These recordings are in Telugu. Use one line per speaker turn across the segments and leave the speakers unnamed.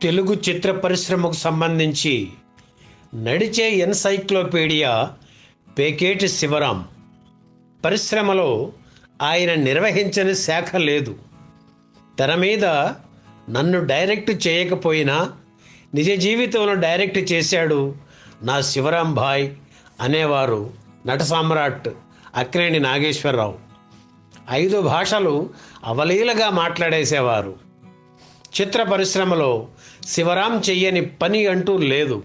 తెలుగు చిత్ర పరిశ్రమకు సంబంధించి నడిచే ఎన్సైక్లోపీడియా పేకేటి శివరాం. పరిశ్రమలో ఆయన నిర్వహించని శాఖ లేదు. తెర మీద నన్ను డైరెక్ట్ చేయకపోయినా నిజ జీవితంలో డైరెక్ట్ చేశాడు నా శివరాం భాయ్ అనేవారు నట సామ్రాట్ అక్కినేని నాగేశ్వరరావు. 5 భాషలు అవలీలగా మాట్లాడేసేవారు. చిత్ర పరిశ్రమలో శివరాం చెయ్యని పని అంటూ లేదు.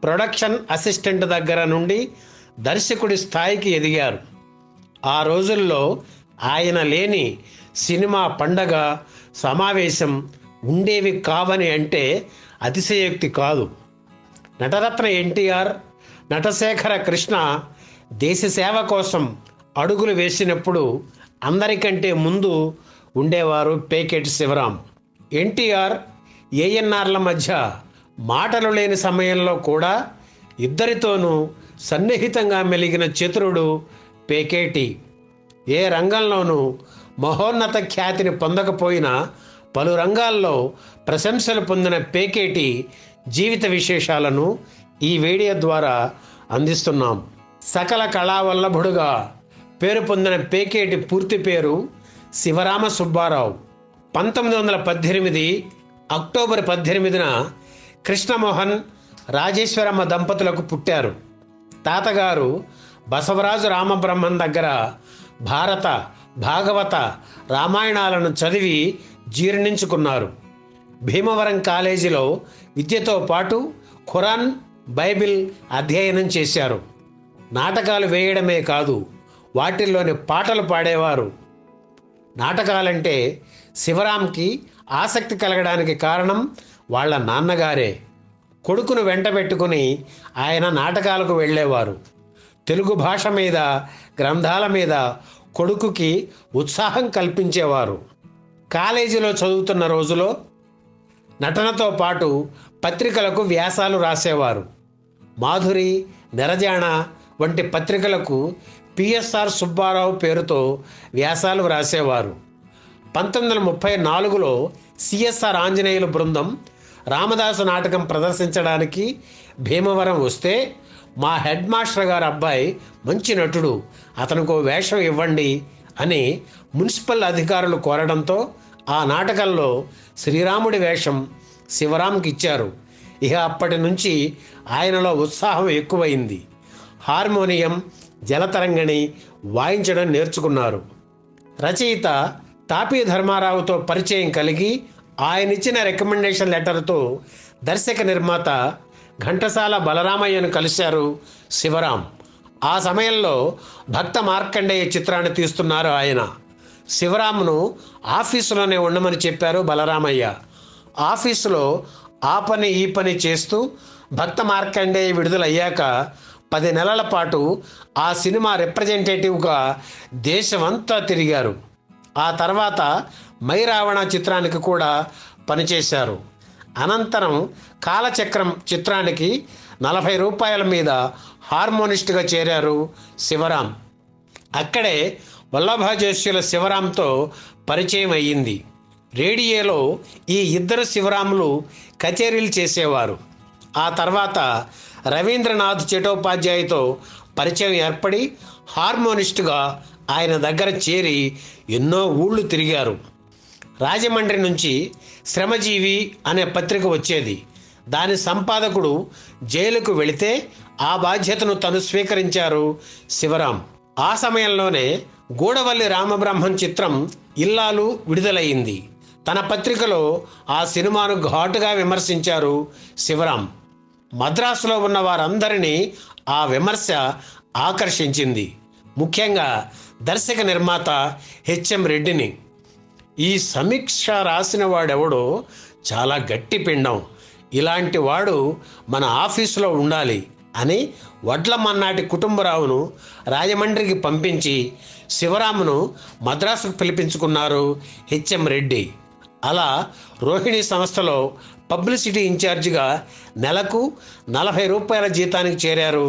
ప్రొడక్షన్ అసిస్టెంట్ దగ్గర నుండి దర్శకుడి స్థాయికి ఎదిగారు. ఆ రోజుల్లో ఆయన లేని సినిమా పండగ సమావేశం ఉండేవి కావని అంటే అతిశయోక్తి కాదు. నటరత్న ఎన్టీఆర్, నటశేఖర కృష్ణ దేశ సేవ కోసం అడుగులు వేసినప్పుడు అందరికంటే ముందు ఉండేవారు పేకేటి శివరాం. ఎన్టీఆర్, ఏఎన్ఆర్ల మధ్య మాటలు లేని సమయంలో కూడా ఇద్దరితోనూ సన్నిహితంగా మెలిగిన చతురుడు పేకేటి. ఏ రంగంలోనూ మహోన్నత ఖ్యాతిని పొందకపోయినా పలు రంగాల్లో ప్రశంసలు పొందిన పేకేటి జీవిత విశేషాలను ఈ వీడియో ద్వారా అందిస్తున్నాం. సకల కళావల్లభుడుగా పేరు పొందిన పేకేటి పూర్తి పేరు శివరామ సుబ్బారావు. 1918 అక్టోబర్ 18న కృష్ణమోహన్, రాజేశ్వరమ్మ దంపతులకు పుట్టారు. తాతగారు బసవరాజు రామబ్రహ్మం దగ్గర భారత, భాగవత, రామాయణాలను చదివి జీర్ణించుకున్నారు. భీమవరం కాలేజీలో విద్యతో పాటు ఖురాన్, బైబిల్ అధ్యయనం చేశారు. నాటకాలు వేయడమే కాదు, వాటిల్లోని పాటలు పాడేవారు. నాటకాలంటే శివరాంకి ఆసక్తి కలగడానికి కారణం వాళ్ళ నాన్నగారే. కొడుకును వెంట పెట్టుకుని ఆయన నాటకాలకు వెళ్ళేవారు. తెలుగు భాష మీద, గ్రంథాల మీద కొడుకుకి ఉత్సాహం కల్పించేవారు. కాలేజీలో చదువుతున్న రోజులో నటనతో పాటు పత్రికలకు వ్యాసాలు రాసేవారు. మాధురి, నెరజాణ వంటి పత్రికలకు పిఎస్ఆర్ సుబ్బారావు పేరుతో వ్యాసాలు రాసేవారు. 1934లో సిఎస్ఆర్ ఆంజనేయులు బృందం రామదాసు నాటకం ప్రదర్శించడానికి భీమవరం వస్తే మా హెడ్ మాస్టర్ గారు అబ్బాయి మంచి నటుడు, అతనికో వేషం ఇవ్వండి అని మున్సిపల్ అధికారులు కోరడంతో ఆ నాటకంలో శ్రీరాముడి వేషం శివరాంకి ఇచ్చారు. ఇక అప్పటి నుంచి ఆయనలో ఉత్సాహం ఎక్కువైంది. హార్మోనియం, జలతరంగిణి వాయించడం నేర్చుకున్నారు. రచయిత తాపీ ధర్మారావుతో పరిచయం కలిగి ఆయనిచ్చిన రికమెండేషన్ లెటర్తో దర్శక నిర్మాత ఘంటసాల బలరామయ్యను కలిశారు శివరాం. ఆ సమయంలో భక్త మార్కండేయ చిత్రాన్ని తీస్తున్నారు ఆయన. శివరాంను ఆఫీసులోనే ఉండమని చెప్పారు బలరామయ్య. ఆఫీసులో ఆ పని ఈ పని చేస్తూ భక్త మార్కండేయ విడుదలయ్యాక 10 నెలల పాటు ఆ సినిమా రిప్రజెంటేటివ్గా దేశమంతా తిరిగారు. ఆ తర్వాత మై రావణ చిత్రానికి కూడా పనిచేశారు. అనంతరం కాలచక్రం చిత్రానికి 40 రూపాయల మీద హార్మోనిస్ట్గా చేరారు శివరాం. అక్కడే వల్లభాజేశ్యుల శివరాంతో పరిచయం అయ్యింది. రేడియోలో ఈ ఇద్దరు శివరాములు కచేరీలు చేసేవారు. ఆ తర్వాత రవీంద్రనాథ్ చటోపాధ్యాయతో పరిచయం ఏర్పడి హార్మోనిస్టుగా ఆయన దగ్గర చేరి ఎన్నో ఊళ్ళు తిరిగారు. రాజమండ్రి నుంచి శ్రమజీవి అనే పత్రిక వచ్చేది. దాని సంపాదకుడు జైలుకు వెళితే ఆ బాధ్యతను తను స్వీకరించారు శివరాం. ఆ సమయంలోనే గూడవల్లి రామబ్రహ్మం చిత్రం ఇల్లాలు విడుదలయ్యింది. తన పత్రికలో ఆ సినిమాను ఘాటుగా విమర్శించారు శివరాం. మద్రాసులో ఉన్న వారందరినీ ఆ విమర్శ ఆకర్షించింది. ముఖ్యంగా దర్శక నిర్మాత హెచ్ఎం రెడ్డిని. ఈ సమీక్ష రాసిన వాడెవడో చాలా గట్టి పిండం, ఇలాంటి వాడు మన ఆఫీసులో ఉండాలి అని వడ్లమన్నాటి కుటుంబరావును రాజమండ్రికి పంపించి శివరామును మద్రాసుకు పిలిపించుకున్నారు హెచ్ఎం రెడ్డి. అలా రోహిణి సంస్థలో పబ్లిసిటీ ఇన్ఛార్జిగా నెలకు 40 రూపాయల జీతానికి చేరారు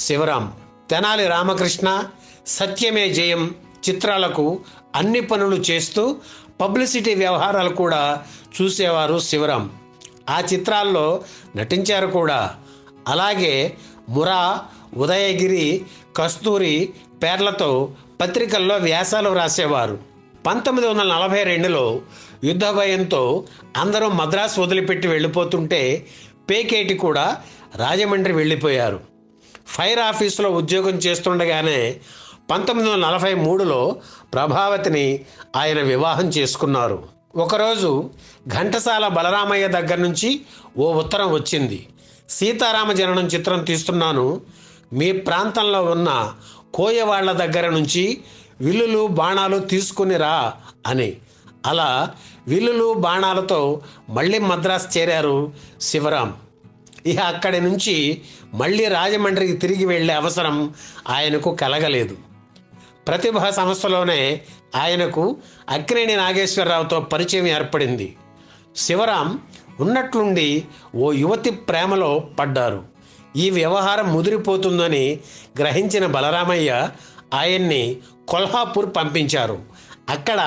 శివరాం. తెనాలి రామకృష్ణ, సత్యమే జయం చిత్రాలకు అన్ని పనులు చేస్తూ పబ్లిసిటీ వ్యవహారాలు కూడా చూసేవారు శివరాం. ఆ చిత్రాల్లో నటించారు కూడా. అలాగే మురా, ఉదయగిరి, కస్తూరి పేర్లతో పత్రికల్లో వ్యాసాలు వ్రాసేవారు. 1942లో యుద్ధ భయంతో అందరూ మద్రాసు వదిలిపెట్టి వెళ్ళిపోతుంటే పేకేటి కూడా రాజమండ్రి వెళ్ళిపోయారు. ఫైర్ ఆఫీసులో ఉద్యోగం చేస్తుండగానే 1943లో ప్రభావతిని ఆయన వివాహం చేసుకున్నారు. ఒకరోజు ఘంటసాల బలరామయ్య దగ్గర నుంచి ఓ ఉత్తరం వచ్చింది. సీతారామ జననం చిత్రం తీస్తున్నాను, మీ ప్రాంతంలో ఉన్న కోయవాళ్ల దగ్గర నుంచి విల్లులు బాణాలు తీసుకుని రా అని. అలా విల్లులు బాణాలతో మళ్ళీ మద్రాసు చేరారు శివరాం. ఇక అక్కడి నుంచి మళ్ళీ రాజమండ్రికి తిరిగి వెళ్ళే అవసరం ఆయనకు కలగలేదు. ప్రతిభా సంస్థలోనే ఆయనకు అక్కినేని నాగేశ్వరరావుతో పరిచయం ఏర్పడింది. శివరాం ఉన్నట్లుండి ఓ యువతి ప్రేమలో పడ్డారు. ఈ వ్యవహారం ముదిరిపోతుందని గ్రహించిన బలరామయ్య ఆయన్ని కొల్హాపూర్ పంపించారు. అక్కడ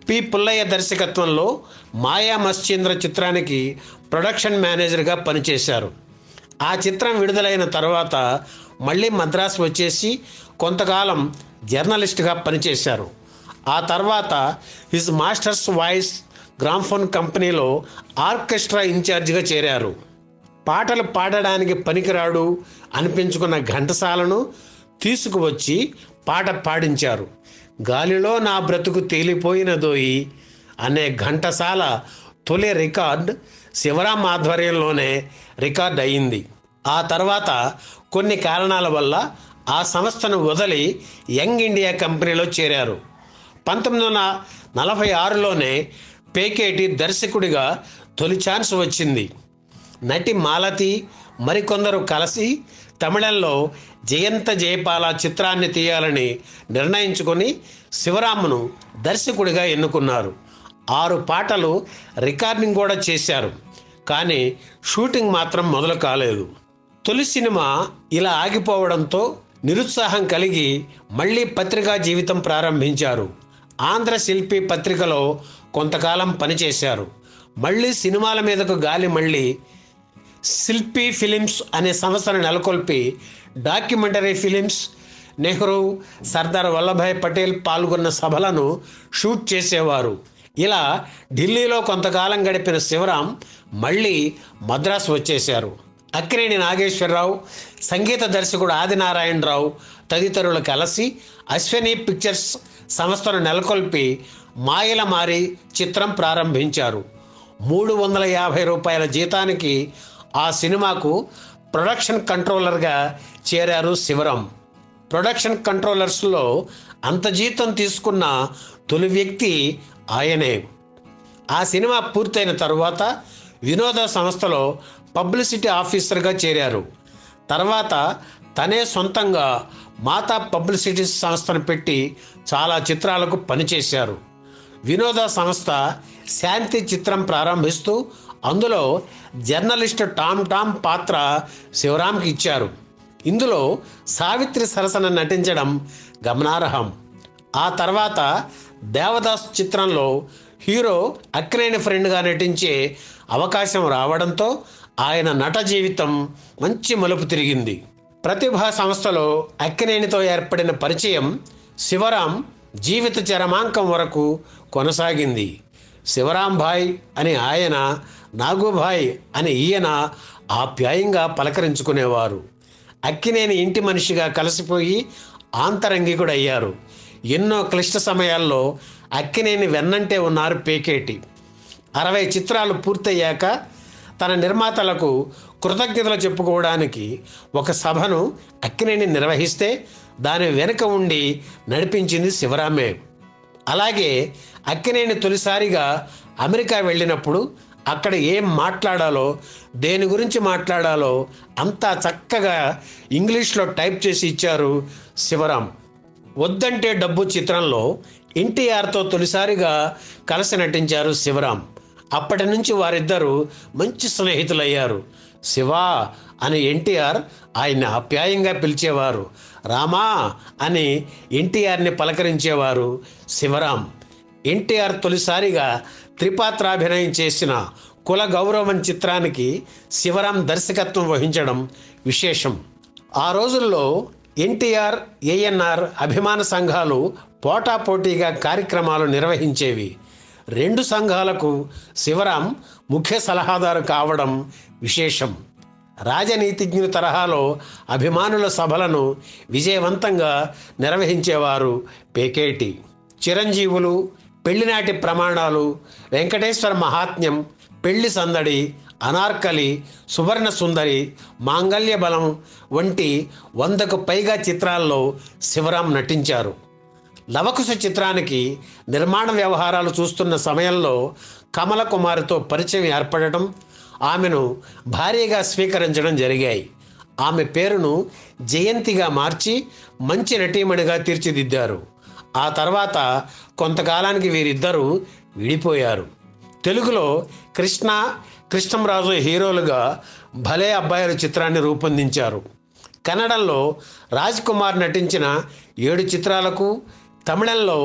పి. పుల్లయ్య దర్శకత్వంలో మాయా మశ్చంద్ర చిత్రానికి ప్రొడక్షన్ మేనేజర్గా పనిచేశారు. ఆ చిత్రం విడుదలైన తర్వాత మళ్ళీ మద్రాసు వచ్చేసి కొంతకాలం జర్నలిస్ట్గా పనిచేశారు. ఆ తర్వాత హిజ్ మాస్టర్స్ వాయిస్ గ్రామ్ఫోన్ కంపెనీలో ఆర్కెస్ట్రా ఇన్ఛార్జిగా చేరారు. పాటలు పాడడానికి పనికిరాడు అనిపించుకున్న ఘంటసాలను తీసుకువచ్చి పాట పాడించారు. గాలిలో నా బ్రతుకు తేలిపోయినదోయి అనే ఘంటసాల తొలి రికార్డ్ శివరాం ఆధ్వర్యంలోనే రికార్డ్ అయింది. ఆ తర్వాత కొన్ని కారణాల వల్ల ఆ సంస్థను వదిలి యంగ్ ఇండియా కంపెనీలో చేరారు. 1946లోనే పేకేటి దర్శకుడిగా తొలి ఛాన్స్ వచ్చింది. నటి మాలతి మరికొందరు కలిసి తమిళంలో జయంత జయపాల చిత్రాన్ని తీయాలని నిర్ణయించుకొని శివరాంను దర్శకుడిగా ఎన్నుకున్నారు. 6 పాటలు రికార్డింగ్ కూడా చేశారు. కానీ షూటింగ్ మాత్రం మొదలు కాలేదు. తొలి సినిమా ఇలా ఆగిపోవడంతో నిరుత్సాహం కలిగి మళ్ళీ పత్రికా జీవితం ప్రారంభించారు. ఆంధ్ర శిల్పి పత్రికలో కొంతకాలం పనిచేశారు. మళ్ళీ సినిమాల మీదకు గాలి మళ్ళీ శిల్పి ఫిలిమ్స్ అనే సంస్థను నెలకొల్పి డాక్యుమెంటరీ ఫిలిమ్స్, నెహ్రూ, సర్దార్ వల్లభాయ్ పటేల్ పాల్గొన్న సభలను షూట్ చేసేవారు. ఇలా ఢిల్లీలో కొంతకాలం గడిపిన శివరాం మళ్ళీ మద్రాసు వచ్చేశారు. అక్కినేని నాగేశ్వరరావు, సంగీత దర్శకుడు ఆదినారాయణరావు తదితరులు కలిసి అశ్విని పిక్చర్స్ సంస్థను నెలకొల్పి మాయల మారి చిత్రం ప్రారంభించారు. 350 రూపాయల జీతానికి ఆ సినిమాకు ప్రొడక్షన్ కంట్రోలర్గా చేరారు శివరాం. ప్రొడక్షన్ కంట్రోలర్స్లో అంత జీతం తీసుకున్న తొలి వ్యక్తి ఆయనే. ఆ సినిమా పూర్తయిన తరువాత వినోద సంస్థలో పబ్లిసిటీ ఆఫీసర్గా చేరారు. తర్వాత తనే సొంతంగా మాతా పబ్లిసిటీ సంస్థను పెట్టి చాలా చిత్రాలకు పనిచేశారు. వినోద సంస్థ శాంతి చిత్రం ప్రారంభిస్తూ అందులో జర్నలిస్ట్ టామ్ పాత్ర శివరాంకి ఇచ్చారు. ఇందులో సావిత్రి సరసన నటించడం గమనార్హం. ఆ తర్వాత దేవదాస్ చిత్రంలో హీరో అక్కినేని ఫ్రెండ్గా నటించే అవకాశం రావడంతో ఆయన నట జీవితం మంచి మలుపు తిరిగింది. ప్రతిభా సంస్థలో అక్కినేనితో ఏర్పడిన పరిచయం శివరాం జీవిత చరమాంకం వరకు కొనసాగింది. శివరాం భాయ్ అని ఆయన, నాగుభాయ్ అని ఈయన ఆప్యాయంగా పలకరించుకునేవారు. అక్కినేని ఇంటి మనిషిగా కలిసిపోయి ఆంతరంగికుడయ్యారు. ఎన్నో క్లిష్ట సమయాల్లో అక్కినేని వెన్నంటే ఉన్నారు పేకేటి. 60 చిత్రాలు పూర్తయ్యాక తన నిర్మాతలకు కృతజ్ఞతలు చెప్పుకోవడానికి ఒక సభను అక్కినేని నిర్వహిస్తే దాని వెనుక ఉండి నడిపించింది శివరామే. అలాగే అక్కినేని తొలిసారిగా అమెరికా వెళ్ళినప్పుడు అక్కడ ఏం మాట్లాడాలో, దేని గురించి మాట్లాడాలో అంతా చక్కగా ఇంగ్లీష్లో టైప్ చేసి ఇచ్చారు శివరాం. వద్దంటే డబ్బు చిత్రంలో ఎన్టీఆర్తో తొలిసారిగా కలిసి నటించారు శివరాం. అప్పటి నుంచి వారిద్దరూ మంచి స్నేహితులయ్యారు. శివా అని ఎన్టీఆర్ ఆయన్ని ఆప్యాయంగా పిలిచేవారు. రామా అని ఎన్టీఆర్ని పలకరించేవారు శివరాం. ఎన్టీఆర్ తొలిసారిగా త్రిపాత్రాభినయం చేసిన కుల గౌరవం చిత్రానికి శివరాం దర్శకత్వం వహించడం విశేషం. ఆ రోజుల్లో ఎన్టీఆర్, ఏఎన్ఆర్ అభిమాన సంఘాలు పోటాపోటీగా కార్యక్రమాలు నిర్వహించేవి. 2 సంఘాలకు శివరాం ముఖ్య సలహాదారు కావడం విశేషం. రాజనీతిజ్ఞుల తరహాలో అభిమానుల సభలను విజయవంతంగా నిర్వహించేవారు పేకేటి. చిరంజీవులు, పెళ్లినాటి ప్రమాణాలు, వెంకటేశ్వర మహాత్మ్యం, పెళ్లి సందడి, అనార్కలి, సువర్ణ సుందరి, మాంగళ్య బలం వంటి 100కు పైగా చిత్రాల్లో శివరాం నటించారు. లవకుశ చిత్రానికి నిర్మాణ వ్యవహారాలు చూస్తున్న సమయంలో కమల కుమారితో పరిచయం ఏర్పడటం, ఆమెను భార్యగా స్వీకరించడం జరిగాయి. ఆమె పేరును జయంతిగా మార్చి మంచి నటీమణిగా తీర్చిదిద్దారు. ఆ తర్వాత కొంతకాలానికి వీరిద్దరూ విడిపోయారు. తెలుగులో కృష్ణంరాజు హీరోలుగా భలే అబ్బాయిలు చిత్రాన్ని రూపొందించారు. కన్నడంలో రాజ్ కుమార్ నటించిన 7 చిత్రాలకు, తమిళంలో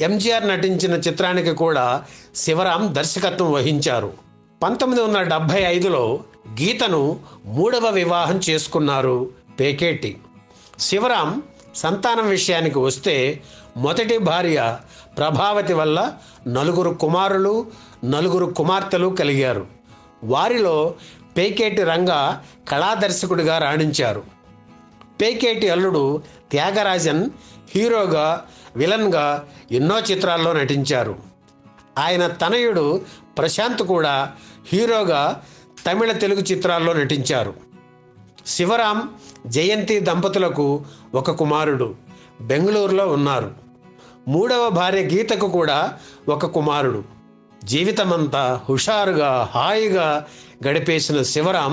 ఎంజీఆర్ నటించిన చిత్రానికి కూడా శివరాం దర్శకత్వం వహించారు. 1975లో గీతను 3వ వివాహం చేసుకున్నారు పేకేటి. శివరాం సంతానం విషయానికి వస్తే మొదటి భార్య ప్రభావతి వల్ల 4 కుమారులు, 4 కుమార్తెలు కలిగారు. వారిలో పేకేటి రంగ కళాదర్శకుడిగా రాణించారు. పేకేటి అల్లుడు త్యాగరాజన్ హీరోగా, విలన్గా ఎన్నో చిత్రాల్లో నటించారు. ఆయన తనయుడు ప్రశాంత్ కూడా హీరోగా తమిళ, తెలుగు చిత్రాల్లో నటించారు. శివరాం, జయంతి దంపతులకు 1 కుమారుడు బెంగళూరులో ఉన్నారు. 3వ భార్య గీతకు కూడా 1 కుమారుడు. జీవితమంతా హుషారుగా, హాయిగా గడిపేసిన శివరాం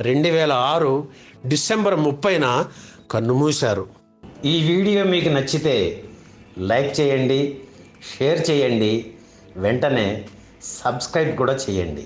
2006 డిసెంబర్ 30న కన్నుమూశారు.
ఈ వీడియో మీకు నచ్చితే లైక్ చేయండి, షేర్ చేయండి, వెంటనే సబ్స్క్రైబ్ కూడా చేయండి.